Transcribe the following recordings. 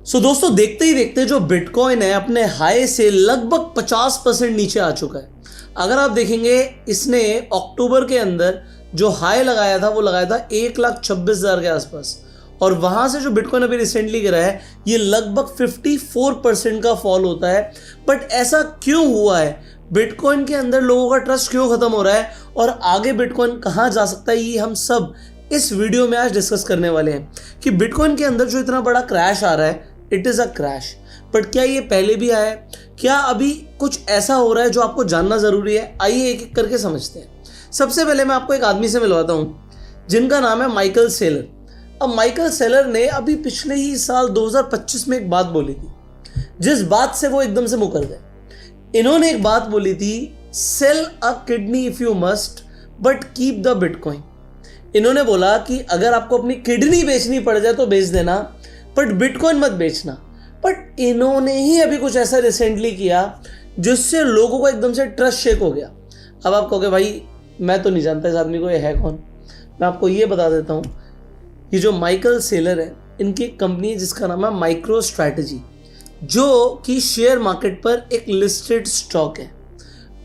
दोस्तों देखते ही देखते जो बिटकॉइन है अपने हाई से लगभग 50% नीचे आ चुका है। अगर आप देखेंगे इसने अक्टूबर के अंदर जो हाई लगाया था वो लगाया था 1,26,000 के आसपास, और वहां से जो बिटकॉइन अभी रिसेंटली गिरा है ये लगभग 54% का फॉल होता है। बट ऐसा क्यों हुआ है, बिटकॉइन के अंदर लोगों का ट्रस्ट क्यों खत्म हो रहा है और आगे बिटकॉइन कहां जा सकता है, ये हम सब इस वीडियो में आज डिस्कस करने वाले हैं कि बिटकॉइन के अंदर जो इतना बड़ा क्रैश आ रहा है, it is a crash. But क्या ये पहले भी आया है, क्या अभी कुछ ऐसा हो रहा है जो आपको जानना ज़रूरी है? आइए एक एक करके समझते हैं। सबसे पहले मैं आपको एक आदमी से मिलवाता हूँ जिनका नाम है माइकल सेलर। अब माइकल सेलर ने अभी पिछले ही साल 2025 में एक बात बोली थी, जिस बात से वो एकदम से मुकर गए। इन्होंने एक बात बोली थी, sell a kidney if you must but keep the bitcoin. इन्होंने बोला कि अगर आपको अपनी किडनी बेचनी पड़ जाए तो बेच देना, बट बिटकॉइन मत बेचना। बट इन्होंने ही अभी कुछ ऐसा रिसेंटली किया जिससे लोगों को एकदम से ट्रस्ट शेक हो गया। अब आप कहोगे भाई मैं तो नहीं जानता इस आदमी को, ये है कौन। मैं आपको ये बता देता हूँ, ये जो माइकल सेलर है इनकी एक कंपनी है जिसका नाम है माइक्रो स्ट्रैटेजी, जो कि शेयर मार्केट पर एक लिस्टेड स्टॉक है।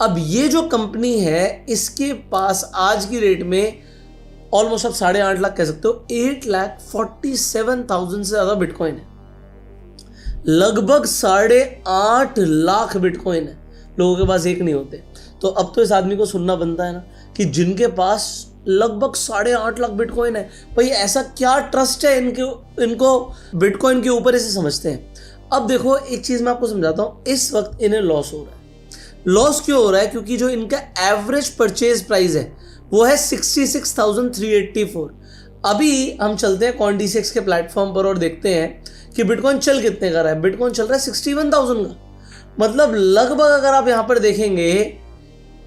अब ये जो कंपनी है इसके पास आज की रेट में ऑलमोस्ट आप 8.5 लाख कह सकते हो, 8,47,000 से ज़्यादा बिटकॉइन है। लगभग 8.5 लाख बिटकॉइन है, लोगों के पास एक नहीं होते। तो अब तो इस आदमी को सुनना बनता है ना कि जिनके पास लगभग 8.5 लाख बिटकॉइन है, भाई ऐसा क्या ट्रस्ट है इनको बिटकॉइन के ऊपर, इसे समझते हैं। अब देखो एक चीज़ मैं आपको समझाता हूँ, इस वक्त इन्हें लॉस हो रहा है। लॉस क्यों हो रहा है? क्योंकि जो इनका एवरेज परचेज प्राइस है वो है 66,384। अभी हम चलते हैं कॉइनडीसेक्स के प्लेटफॉर्म पर और देखते हैं कि बिटकॉइन चल कितने का रहा है। बिटकॉइन चल रहा है 61,000 का, मतलब लगभग अगर आप यहाँ पर देखेंगे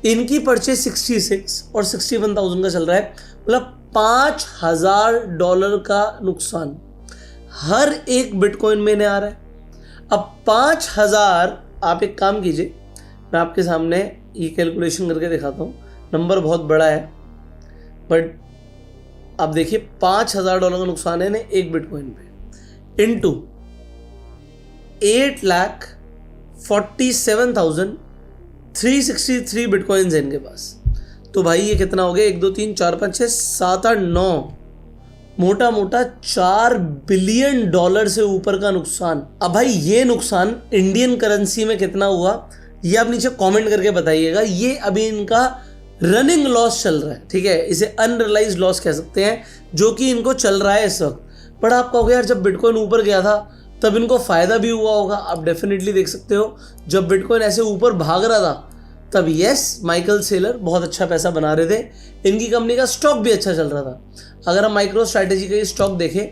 इनकी परचेज 66 और 61,000 का चल रहा है, मतलब $5,000 का नुकसान हर एक बिटकॉइन में आ रहा है। अब 5,000, आप एक काम कीजिए, मैं आपके सामने ये कैलकुलेशन करके दिखाता हूँ। नंबर बहुत बड़ा है बट आप देखिए $5,000 का नुकसान है एक बिटकॉइन पे, इनटू 8,47,363 बिटकॉइंस है इनके पास। तो भाई ये कितना हो गया, 1 2 3 4 5 6 7 8 9, मोटा मोटा $4 बिलियन से ऊपर का नुकसान। अब भाई ये नुकसान इंडियन करेंसी में कितना हुआ ये आप नीचे कमेंट करके बताइएगा। ये अभी इनका रनिंग लॉस चल रहा है, ठीक है, इसे अनरियलाइज्ड लॉस कह सकते हैं, जो कि इनको चल रहा है इस वक्त। पर आप कहोगे यार जब बिटकॉइन ऊपर गया था तब इनको फायदा भी हुआ होगा। आप डेफिनेटली देख सकते हो जब बिटकॉइन ऐसे ऊपर भाग रहा था तब यस माइकल सेलर बहुत अच्छा पैसा बना रहे थे, इनकी कंपनी का स्टॉक भी अच्छा चल रहा था। अगर हम माइक्रो स्ट्रैटेजी का ये स्टॉक देखें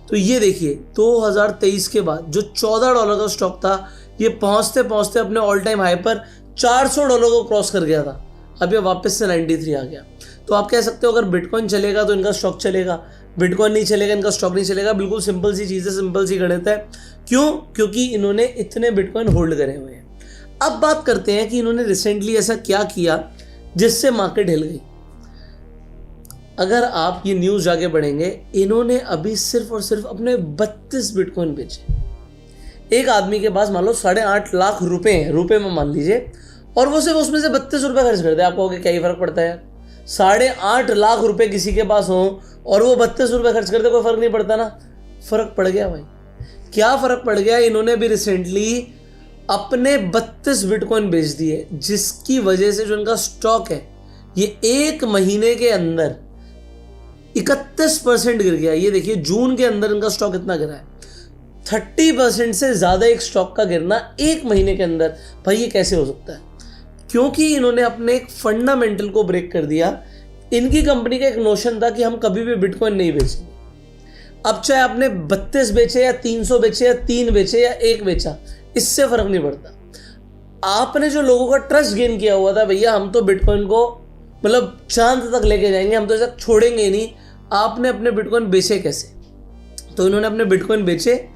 तो ये देखिए 2023 के बाद जो $14 का स्टॉक था, ये पहुंचते पहुंचते अपने ऑल टाइम हाई पर $400 को क्रॉस कर गया था। अब ये वापस से 93 आ गया। तो आप कह सकते हो अगर बिटकॉइन चलेगा तो इनका स्टॉक चलेगा, बिटकॉइन नहीं चलेगा इनका स्टॉक नहीं चलेगा। बिल्कुल सिंपल सी चीज़ है, सिंपल सी गणित है। क्यों? क्योंकि इन्होंने इतने बिटकॉइन होल्ड करे हुए हैं। अब बात करते हैं कि इन्होंने रिसेंटली ऐसा क्या किया जिससे मार्केट हिल गई। अगर आप ये न्यूज़ जाके पढ़ेंगे, इन्होंने अभी सिर्फ और सिर्फ अपने 32 बिटकॉइन बेचे। एक आदमी के पास मान लो 8.5 लाख रुपए हैं, रुपए में मान लीजिए, और वो सिर्फ उसमें से 32 रुपये खर्च कर दे। आप कहोगे क्या ही फर्क पड़ता है? 8.5 लाख रुपए किसी के पास हो और वो 32 रुपये खर्च कर दे, कोई फर्क नहीं पड़ता ना। फर्क पड़ गया भाई। क्या फर्क पड़ गया? इन्होंने भी रिसेंटली अपने 32 बिटकॉइन बेच दिए, जिसकी वजह से जो इनका स्टॉक है ये एक महीने के अंदर 31% गिर गया। ये देखिए जून के अंदर इनका स्टॉक इतना गिरा है, 30% से ज़्यादा एक स्टॉक का गिरना एक महीने के अंदर। भाई ये कैसे हो सकता है? क्योंकि इन्होंने अपने एक फंडामेंटल को ब्रेक कर दिया। इनकी कंपनी का एक नोशन था कि हम कभी भी बिटकॉइन नहीं बेचेंगे। अब चाहे आपने 32 बेचे या 300 बेचे या 3 बेचे या 1 बेचा, इससे फर्क नहीं पड़ता। आपने जो लोगों का ट्रस्ट गेन किया हुआ था, भैया हम तो बिटकॉइन को मतलब चांद तक लेके जाएंगे, हम तो ऐसा छोड़ेंगे ही नहीं, आपने अपने बिटकॉइन बेचे कैसे? तो इन्होंने अपने बिटकॉइन बेचे।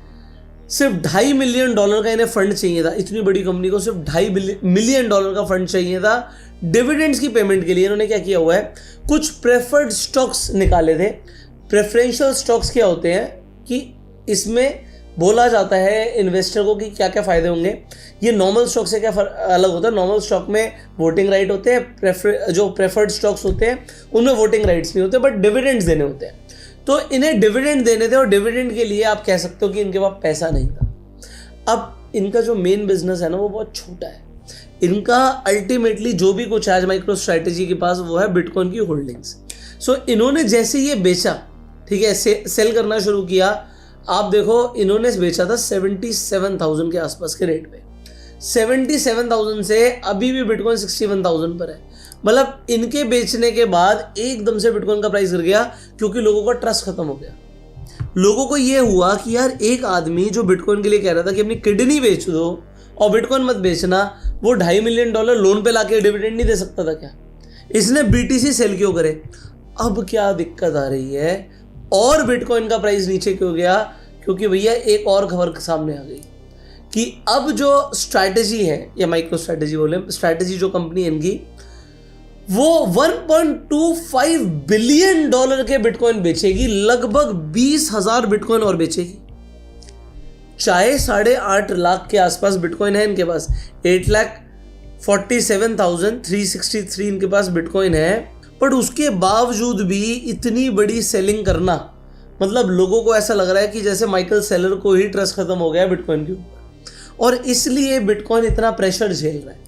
सिर्फ $2.5 मिलियन का इन्हें फंड चाहिए था। इतनी बड़ी कंपनी को सिर्फ $2.5 मिलियन का फंड चाहिए था डिविडेंड्स की पेमेंट के लिए। इन्होंने क्या किया हुआ है, कुछ प्रेफर्ड स्टॉक्स निकाले थे। प्रेफरेंशियल स्टॉक्स क्या होते हैं कि इसमें बोला जाता है इन्वेस्टर को कि क्या क्या फ़ायदे होंगे। ये नॉर्मल स्टॉक से क्या अलग होता है, नॉर्मल स्टॉक में वोटिंग राइट होते हैं, जो प्रेफर्ड स्टॉक्स होते हैं उनमें वोटिंग राइट्स नहीं होते, बट डिविडेंड्स देने होते हैं। तो इन्हें डिविडेंड देने थे और डिविडेंड के लिए आप कह सकते हो कि इनके पास पैसा नहीं था। अब इनका जो मेन बिजनेस है ना वो बहुत छोटा है। इनका अल्टीमेटली जो भी कुछ आज माइक्रो स्ट्रैटेजी के पास वो है बिटकॉइन की होल्डिंग्स। सो इन्होंने जैसे ये बेचा, ठीक है, सेल करना शुरू किया, आप देखो इन्होंने बेचा था 77,000 के आसपास के रेट पे। 77,000 से अभी भी बिटकॉइन 61,000 पर है। मतलब इनके बेचने के बाद एकदम से बिटकॉइन का प्राइस गिर गया क्योंकि लोगों का ट्रस्ट खत्म हो गया। लोगों को ये हुआ कि यार एक आदमी जो बिटकॉइन के लिए कह रहा था कि अपनी किडनी बेच दो और बिटकॉइन मत बेचना, वो $2.5 मिलियन लोन पे लाके डिविडेंड नहीं दे सकता था क्या? इसने BTC सेल क्यों करे? अब क्या दिक्कत आ रही है और बिटकॉइन का प्राइस नीचे क्यों गया? क्योंकि भैया एक और खबर सामने आ गई कि अब जो स्ट्रैटेजी है, या माइक्रो स्ट्रैटेजी बोले, स्ट्रैटेजी जो कंपनी है इनकी, वो $1.25 बिलियन के बिटकॉइन बेचेगी, लगभग 20,000 बिटकॉइन और बेचेगी। चाहे 8.5 लाख के आसपास बिटकॉइन है इनके पास, 8,47,363 इनके पास बिटकॉइन है, बट उसके बावजूद भी इतनी बड़ी सेलिंग करना, मतलब लोगों को ऐसा लग रहा है कि जैसे माइकल सेलर को ही ट्रस्ट खत्म हो गया बिटकॉइन के ऊपर, और इसलिए बिटकॉइन इतना प्रेशर झेल रहा है।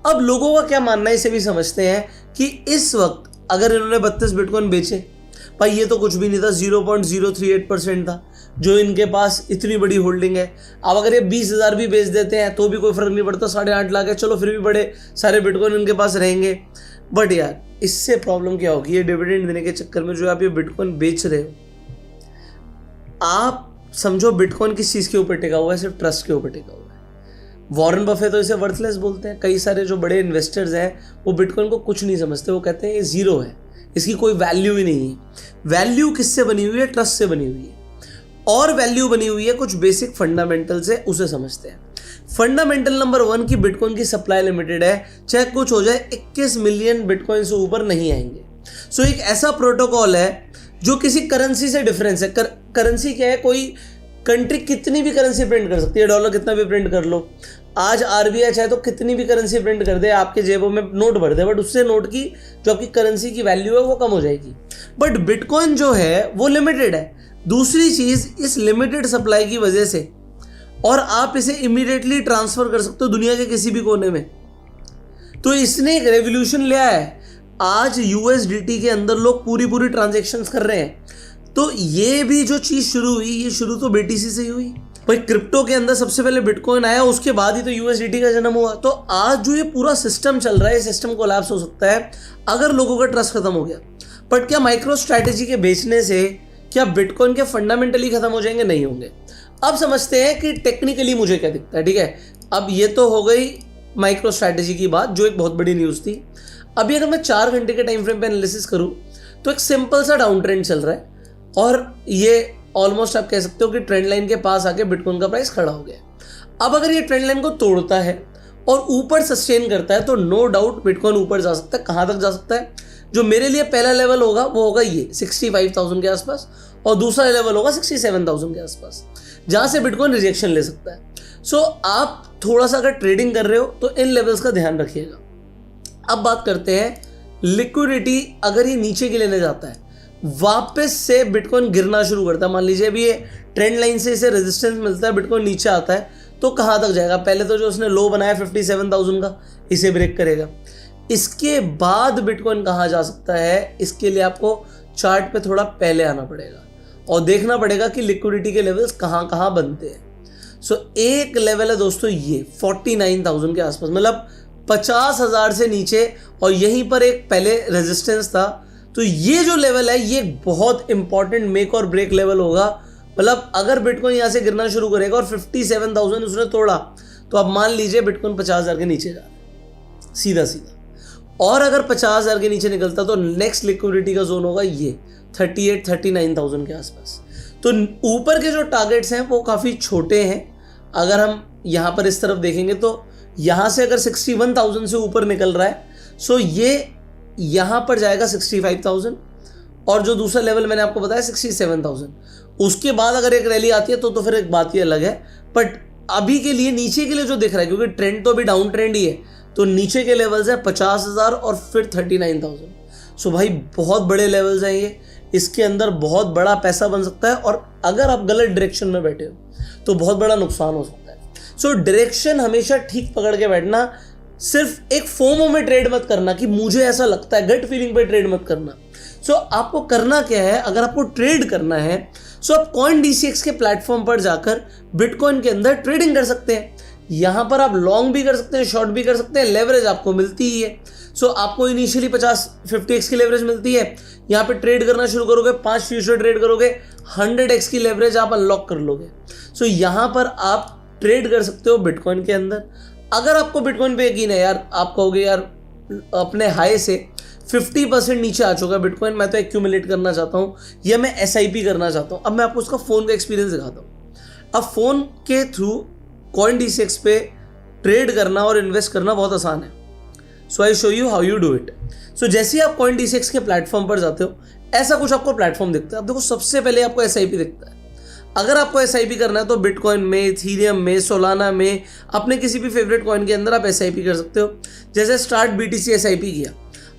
अब लोगों का क्या मानना है, इसे भी समझते हैं कि इस वक्त अगर इन्होंने 32 बिटकॉइन बेचे, भाई ये तो कुछ भी नहीं था, 0.038% था जो इनके पास इतनी बड़ी होल्डिंग है। अब अगर ये 20,000 भी बेच देते हैं तो भी कोई फर्क नहीं पड़ता, 8.5 लाख है, चलो फिर भी बड़े सारे बिटकॉइन इनके पास रहेंगे। बट यार इससे प्रॉब्लम क्या होगी, ये डिविडेंड देने के चक्कर में जो आप ये बिटकॉइन बेच रहे हो, आप समझो बिटकॉइन किस चीज़ के ऊपर टिका हुआ है, सिर्फ ट्रस्ट के ऊपर टिका हुआ है। वॉरेन बफे तो इसे वर्थलेस बोलते हैं। कई सारे जो बड़े इन्वेस्टर्स हैं वो बिटकॉइन को कुछ नहीं समझते, वो कहते हैं ये जीरो है, इसकी कोई वैल्यू ही नहीं है। वैल्यू किससे बनी हुई है? ट्रस्ट से बनी हुई है। और वैल्यू बनी हुई है कुछ बेसिक फंडामेंटल से, उसे समझते हैं। फंडामेंटल नंबर 1 की बिटकॉइन की सप्लाई लिमिटेड है, चाहे कुछ हो जाए 21 मिलियन बिटकॉइन से ऊपर नहीं आएंगे। सो एक ऐसा प्रोटोकॉल है जो किसी करेंसी से डिफरेंस है। करेंसी क्या है? कोई कंट्री कितनी भी करेंसी प्रिंट कर सकती है, डॉलर कितना भी प्रिंट कर लो। आज RBI चाहे तो कितनी भी करेंसी प्रिंट कर दे, आपके जेबों में नोट भर दे, बट उससे नोट की जो आपकी करेंसी की वैल्यू है वो कम हो जाएगी। बट बिटकॉइन जो है वो लिमिटेड है। दूसरी चीज, इस लिमिटेड सप्लाई की वजह से, और आप इसे इमीडिएटली ट्रांसफर कर सकते हो दुनिया के किसी भी कोने में। तो इसने एक रेवोल्यूशन लिया है। आज USDT के अंदर लोग पूरी ट्रांजेक्शन्स कर रहे हैं। तो ये भी जो चीज शुरू हुई, ये शुरू तो BTC से ही हुई। भाई क्रिप्टो के अंदर सबसे पहले बिटकॉइन आया, उसके बाद ही तो USDT का जन्म हुआ। तो आज जो ये पूरा सिस्टम चल रहा है, सिस्टम कोलैप्स हो सकता है अगर लोगों का ट्रस्ट खत्म हो गया। बट क्या माइक्रो स्ट्रैटेजी के बेचने से क्या बिटकॉइन के फंडामेंटली खत्म हो जाएंगे? नहीं होंगे। अब समझते हैं कि टेक्निकली मुझे क्या दिखता है। ठीक है, अब ये तो हो गई माइक्रो स्ट्रैटेजी की बात, जो एक बहुत बड़ी न्यूज़ थी। अभी अगर मैं 4 घंटे के टाइम फ्रेम पे एनालिसिस करूं तो एक सिंपल सा डाउन ट्रेंड चल रहा है, और ये ऑलमोस्ट आप कह सकते हो कि ट्रेंड लाइन के पास आके बिटकॉइन का प्राइस खड़ा हो गया। अब अगर ये ट्रेंड लाइन को तोड़ता है और ऊपर सस्टेन करता है तो नो डाउट बिटकॉइन ऊपर जा सकता है। कहाँ तक जा सकता है? जो मेरे लिए पहला लेवल होगा वो होगा ये 65,000 के आसपास, और दूसरा लेवल होगा 67,000 के आसपास, जहाँ से बिटकॉइन रिजेक्शन ले सकता है। सो आप थोड़ा सा अगर ट्रेडिंग कर रहे हो तो इन लेवल्स का ध्यान रखिएगा। अब बात करते हैं लिक्विडिटी। अगर ये नीचे के लेने जाता है, वापस से बिटकॉइन गिरना शुरू करता है, मान लीजिए अभी ये ट्रेंड लाइन से इसे रेजिस्टेंस मिलता है, बिटकॉइन नीचे आता है, तो कहाँ तक जाएगा? पहले तो जो उसने लो बनाया 57,000 का, इसे ब्रेक करेगा। इसके बाद बिटकॉइन कहाँ जा सकता है? इसके लिए आपको चार्ट पे थोड़ा पहले आना पड़ेगा और देखना पड़ेगा कि लिक्विडिटी के लेवल्स कहाँ कहाँ बनते हैं। सो एक लेवल है दोस्तों ये 49,000 के आसपास, मतलब 50,000 से नीचे, और यहीं पर एक पहले रेजिस्टेंस था। तो ये जो लेवल है ये बहुत इंपॉर्टेंट मेक और ब्रेक लेवल होगा। मतलब अगर बिटकॉइन यहाँ से गिरना शुरू करेगा और 57,000 उसने तोड़ा, तो अब मान लीजिए बिटकॉइन 50,000 के नीचे जा रहा है सीधा सीधा, और अगर 50,000 के नीचे निकलता तो नेक्स्ट लिक्विडिटी का जोन होगा ये 39,000 के आसपास। तो ऊपर के जो टारगेट्स हैं वो काफ़ी छोटे हैं। अगर हम यहाँ पर इस तरफ देखेंगे तो यहाँ से अगर 61,000 से ऊपर निकल रहा है, सो ये यहाँ पर जाएगा 65,000, और जो दूसरा लेवल मैंने आपको बताया 67,000, उसके बाद अगर एक रैली आती है तो फिर एक बात ही अलग है। बट अभी के लिए नीचे के लिए जो दिख रहा है, क्योंकि ट्रेंड तो अभी डाउन ट्रेंड ही है, तो नीचे के लेवल्स है 50,000 और फिर 39,000। सो भाई बहुत बड़े लेवल्स हैं ये, इसके अंदर बहुत बड़ा पैसा बन सकता है, और अगर आप गलत डायरेक्शन में बैठे हो तो बहुत बड़ा नुकसान हो सकता है। सो डायरेक्शन हमेशा ठीक पकड़ के बैठना, सिर्फ एक फोमो में ट्रेड मत करना कि मुझे ऐसा लगता है, गट फीलिंग पे ट्रेड मत करना। सो आपको करना क्या है, अगर आपको ट्रेड करना है सो आप CoinDCX के प्लेटफॉर्म पर जाकर बिटकॉइन के अंदर ट्रेडिंग कर सकते हैं। यहां पर आप लॉन्ग भी कर सकते हैं, शॉर्ट भी कर सकते हैं, लेवरेज आपको मिलती ही है। सो आपको इनिशियली 50x की लेवरेज मिलती है, यहाँ पे ट्रेड करना शुरू करोगे, 5 फ्यूचर ट्रेड करोगे, 100x की लेवरेज आप अनलॉक कर लोगे। सो यहाँ पर आप ट्रेड कर सकते हो बिटकॉइन के अंदर। अगर आपको बिटकॉइन पे यकीन है यार, आप कहोगे यार अपने हाई से 50% नीचे आ चुका है बिटकॉइन, मैं तो एक्यूमुलेट करना चाहता हूँ या मैं SIP करना चाहता हूँ। अब मैं आपको उसका फ़ोन का एक्सपीरियंस दिखाता हूँ। अब फ़ोन के थ्रू CoinDCX पे ट्रेड करना और इन्वेस्ट करना बहुत आसान है। So I show you how you do it. So जैसे ही आप CoinDCX के प्लेटफॉर्म पर जाते हो, ऐसा कुछ आपको प्लेटफॉर्म दिखता है। अब देखो सबसे पहले आपको SIP दिखता है। अगर आपको SIP करना है तो बिटकॉइन में, इथीरियम में, सोलाना में, अपने किसी भी फेवरेट कॉइन के अंदर आप SIP कर सकते हो। जैसे स्टार्ट BTC SIP किया,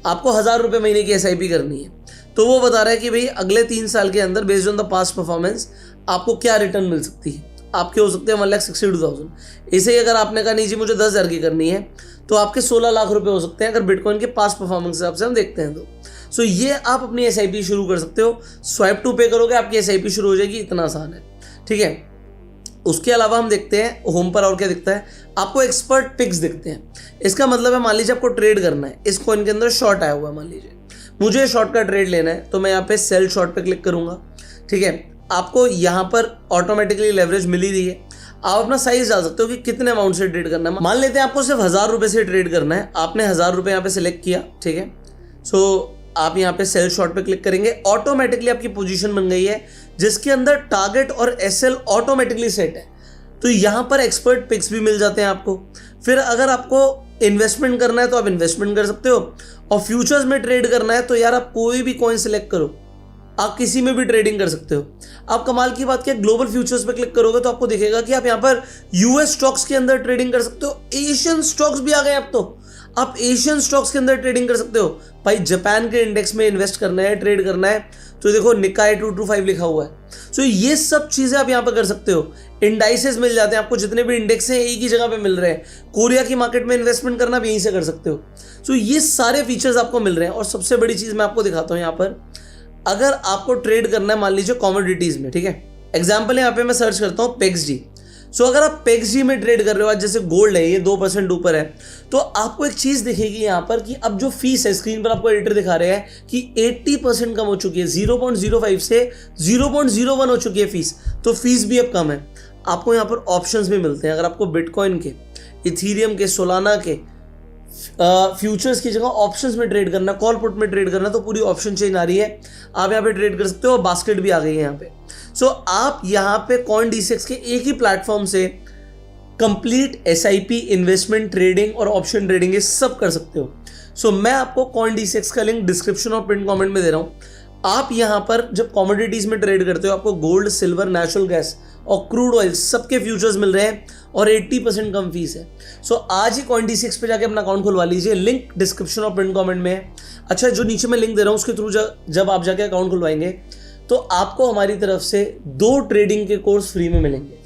आपको 1,000 रुपये महीने की SIP करनी है, तो वो बता रहा है कि भाई अगले 3 साल के अंदर based on the past performance आपको क्या रिटर्न मिल सकती है। आपके हो सकते हैं 1,62,000। इसे अगर आपने कहा नहीं जी मुझे 10,000 की करनी है, तो आपके 16 लाख रुपए हो सकते हैं अगर बिटकॉइन के पास्ट परफॉर्मेंस हिसाब से हम देखते हैं तो। सो ये आप अपनी SIP शुरू कर सकते हो। स्वाइप टू पे करोगे आपकी SIP शुरू हो जाएगी, इतना आसान है, ठीक है। उसके अलावा हम देखते हैं होम पर और क्या दिखता है, आपको एक्सपर्ट पिक्स दिखते हैं। इसका मतलब है मान लीजिए आपको ट्रेड करना है, इस कॉइन के अंदर शॉर्ट आया हुआ है, मान लीजिए मुझे शॉर्ट का ट्रेड लेना है, तो मैं यहाँ पे सेल शॉर्ट पे क्लिक करूंगा, ठीक है। आपको यहाँ पर ऑटोमेटिकली लेवरेज मिल ही रही है। आप अपना साइज डाल सकते हो कि कितने अमाउंट से ट्रेड करना है। मान लेते हैं आपको सिर्फ 1,000 रुपये से ट्रेड करना है, आपने 1,000 रुपये यहाँ पे सिलेक्ट किया, ठीक है। सो आप यहाँ पे सेल शॉर्ट पे क्लिक करेंगे, ऑटोमेटिकली आपकी पोजीशन बन गई है जिसके अंदर टारगेट और SL ऑटोमेटिकली सेट है। तो यहाँ पर एक्सपर्ट पिक्स भी मिल जाते हैं आपको। फिर अगर आपको इन्वेस्टमेंट करना है तो आप इन्वेस्टमेंट कर सकते हो, और फ्यूचर्स में ट्रेड करना है तो यार आप कोई भी कॉइन सिलेक्ट करो, आप किसी में भी ट्रेडिंग कर सकते हो। आप कमाल की बात क्या, ग्लोबल फ्यूचर्स पे क्लिक करोगे तो आपको दिखेगा कि आप यहाँ पर US स्टॉक्स के अंदर ट्रेडिंग कर सकते हो। एशियन स्टॉक्स भी आ गए अब तो, आप एशियन स्टॉक्स के अंदर ट्रेडिंग कर सकते हो। भाई जापान के इंडेक्स में इन्वेस्ट करना है, ट्रेड करना है, तो देखो निकाय 225 लिखा हुआ है। सो ये सब चीजें आप यहाँ पर कर सकते हो। इंडाइसेस मिल जाते हैं आपको, जितने भी इंडेक्स हैं एक ही जगह पे मिल रहे हैं। कोरिया की मार्केट में इन्वेस्टमेंट करना भी यहीं से कर सकते हो। सो ये सारे फीचर्स आपको मिल रहे हैं। और सबसे बड़ी चीज मैं आपको दिखाता हूँ यहाँ पर, अगर आपको ट्रेड करना है मान लीजिए कमोडिटीज में, ठीक है, एग्जाम्पल यहाँ पे मैं सर्च करता हूँ PEXD। सो अगर आप PEXD में ट्रेड कर रहे हो, आज जैसे गोल्ड है ये 2% ऊपर है, तो आपको एक चीज दिखेगी यहाँ पर कि अब जो फीस है, स्क्रीन पर आपको एडिटर दिखा रहे हैं कि 80% कम हो चुकी है, 0.05 से 0.01 हो चुकी है फीस। तो फीस भी अब कम है। आपको यहाँ पर ऑप्शंस भी मिलते हैं। अगर आपको बिटकॉइन के, इथीरियम के, सोलाना के फ्यूचर्स की जगह ऑप्शंस में ट्रेड करना, कॉल पुट में ट्रेड करना, तो पूरी ऑप्शन चेन आ रही है, आप यहाँ पे ट्रेड कर सकते हो। बास्केट भी आ गई है यहाँ पे। सो आप यहाँ पे CoinDCX के एक ही प्लेटफॉर्म से कंप्लीट SIP, इन्वेस्टमेंट, ट्रेडिंग और ऑप्शन ट्रेडिंग ये सब कर सकते हो। सो मैं आपको CoinDCX का लिंक डिस्क्रिप्शन और पिन कमेंट में दे रहा हूँ। आप यहाँ पर जब कमोडिटीज में ट्रेड करते हो, आपको गोल्ड, सिल्वर, नेचुरल गैस और क्रूड ऑयल सबके फ्यूचर्स मिल रहे हैं और 80% कम फीस है। सो आज ही CoinDCX पे जाके अपना अकाउंट खुलवा लीजिए, लिंक डिस्क्रिप्शन और पिन कमेंट में है। अच्छा, जो नीचे मैं लिंक दे रहा हूँ उसके थ्रू जब आप जाके अकाउंट खुलवाएंगे तो आपको हमारी तरफ से 2 ट्रेडिंग के कोर्स फ्री में मिलेंगे।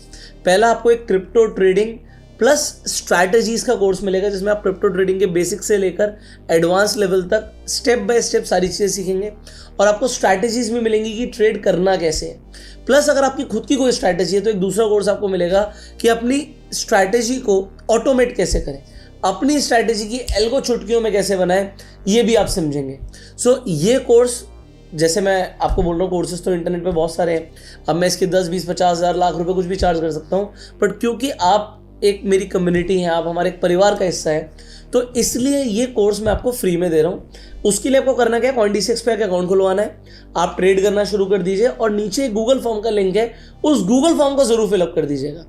पहला आपको एक क्रिप्टो ट्रेडिंग प्लस स्ट्रैटेजीज का कोर्स मिलेगा, जिसमें आप क्रिप्टो ट्रेडिंग के बेसिक से लेकर एडवांस लेवल तक स्टेप बाय स्टेप सारी चीज़ें सीखेंगे, और आपको स्ट्रैटेजीज भी मिलेंगी कि ट्रेड करना कैसे है। प्लस अगर आपकी खुद की कोई स्ट्रैटेजी है तो एक दूसरा कोर्स आपको मिलेगा कि अपनी स्ट्रैटेजी को ऑटोमेट कैसे करें, अपनी स्ट्रैटेजी की एल्गो चुटकियों में कैसे बनाएं, ये भी आप समझेंगे। सो ये कोर्स, जैसे मैं आपको बोल रहा हूँ, कोर्सेज तो इंटरनेट पे बहुत सारे हैं। अब मैं इसके 10, 20, 50 हज़ार, लाख रुपए कुछ भी चार्ज कर सकता हूँ, बट क्योंकि आप एक मेरी कम्युनिटी है, आप हमारे एक परिवार का हिस्सा है, तो इसलिए ये कोर्स मैं आपको फ्री में दे रहा हूँ। उसके लिए आपको करना क्या है, CoinDCX पे आके अकाउंट खुलवाना है, आप ट्रेड करना शुरू कर दीजिए, और नीचे गूगल फॉर्म का लिंक है, उस गूगल फॉर्म को जरूर फिलअप कर दीजिएगा।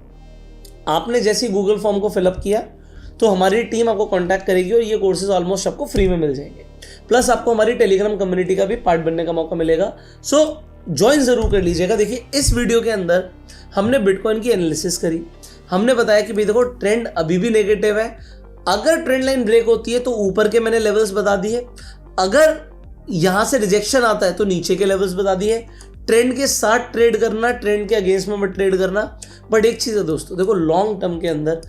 आपने जैसे गूगल फॉर्म को फिलअप किया तो हमारी टीम आपको कॉन्टैक्ट करेगी और ये कोर्सेज ऑलमोस्ट आपको फ्री में मिल जाएंगे। प्लस आपको हमारी टेलीग्राम कम्युनिटी का भी पार्ट बनने का मौका मिलेगा। सो ज्वाइन जरूर कर लीजिएगा। देखिए इस वीडियो के अंदर हमने बिटकॉइन की एनालिसिस करी, हमने बताया कि भाई देखो ट्रेंड अभी भी नेगेटिव है, अगर ट्रेंड लाइन ब्रेक होती है तो ऊपर के मैंने लेवल्स बता दिए, अगर यहां से रिजेक्शन आता है तो नीचे के लेवल्स बता दिए। ट्रेंड के साथ ट्रेड करना, ट्रेंड के अगेंस्ट में मत ट्रेड करना। बट एक चीज़ है दोस्तों, देखो लॉन्ग टर्म के अंदर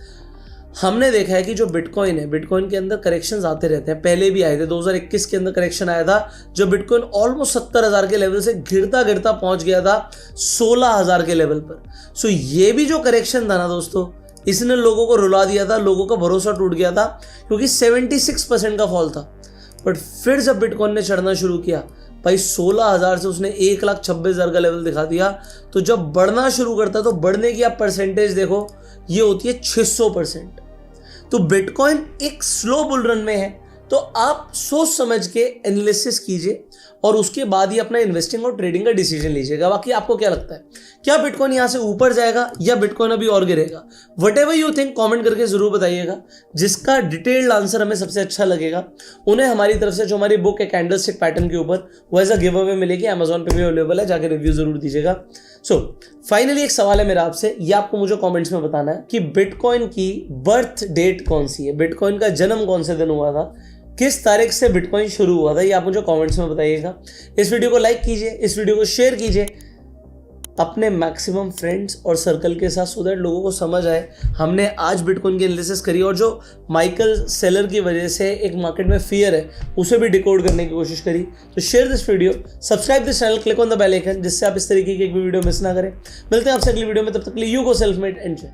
हमने देखा है कि जो बिटकॉइन है, बिटकॉइन के अंदर करेक्शंस आते रहते हैं। पहले भी आए थे, 2021 के अंदर करेक्शन आया था जब बिटकॉइन ऑलमोस्ट 70,000 के लेवल से गिरता गिरता पहुंच गया था 16,000 के लेवल पर। सो ये भी जो करेक्शन था ना दोस्तों, इसने लोगों को रुला दिया था, लोगों का भरोसा टूट गया था, क्योंकि 76% का फॉल था। बट फिर जब बिटकॉइन ने चढ़ना शुरू किया भाई, 16,000 से उसने 1,26,000 का लेवल दिखा दिया। तो जब बढ़ना शुरू करता है तो बढ़ने की आप परसेंटेज देखो, ये होती है 600%। तो बिटकॉइन एक स्लो बुल रन में है, तो आप सोच समझ के एनालिसिस कीजिए और उसके बाद ही अपना इन्वेस्टिंग और ट्रेडिंग का डिसीजन लीजिएगा। बाकी आपको क्या लगता है, क्या बिटकॉइन यहां से ऊपर जाएगा या बिटकॉइन अभी और गिरेगा? व्हाटएवर यू थिंक कमेंट करके जरूर बताइएगा। जिसका डिटेल्ड आंसर हमें सबसे अच्छा लगेगा उन्हें हमारी तरफ से जो हमारी बुक है कैंडलस्टिक पैटर्न के ऊपर, वो एज अ गिव अवे मिलेगी। अमेजॉन पे भी अवेलेबल है, जाके रिव्यू जरूर दीजिएगा। सो फाइनली एक सवाल है मेरा आपसे, ये आपको मुझे कमेंट्स में बताना है कि बिटकॉइन की बर्थ डेट कौन सी है, बिटकॉइन का जन्म कौन से दिन हुआ था, किस तारीख से बिटकॉइन शुरू हुआ था, ये आप मुझे कमेंट्स में बताइएगा। इस वीडियो को लाइक कीजिए, इस वीडियो को शेयर कीजिए अपने मैक्सिमम फ्रेंड्स और सर्कल के साथ, सो दैट लोगों को समझ आए। हमने आज बिटकॉइन की एनालिसिस करी और जो माइकल सेलर की वजह से एक मार्केट में फियर है उसे भी डिकोड करने की कोशिश करी। तो share this video, subscribe this channel, click on the bell icon, जिससे आप इस तरीके की एक भी वीडियो मिस ना करें। मिलते हैं आपसे अगली वीडियो में, तब तक के लिए you go self made, enjoy.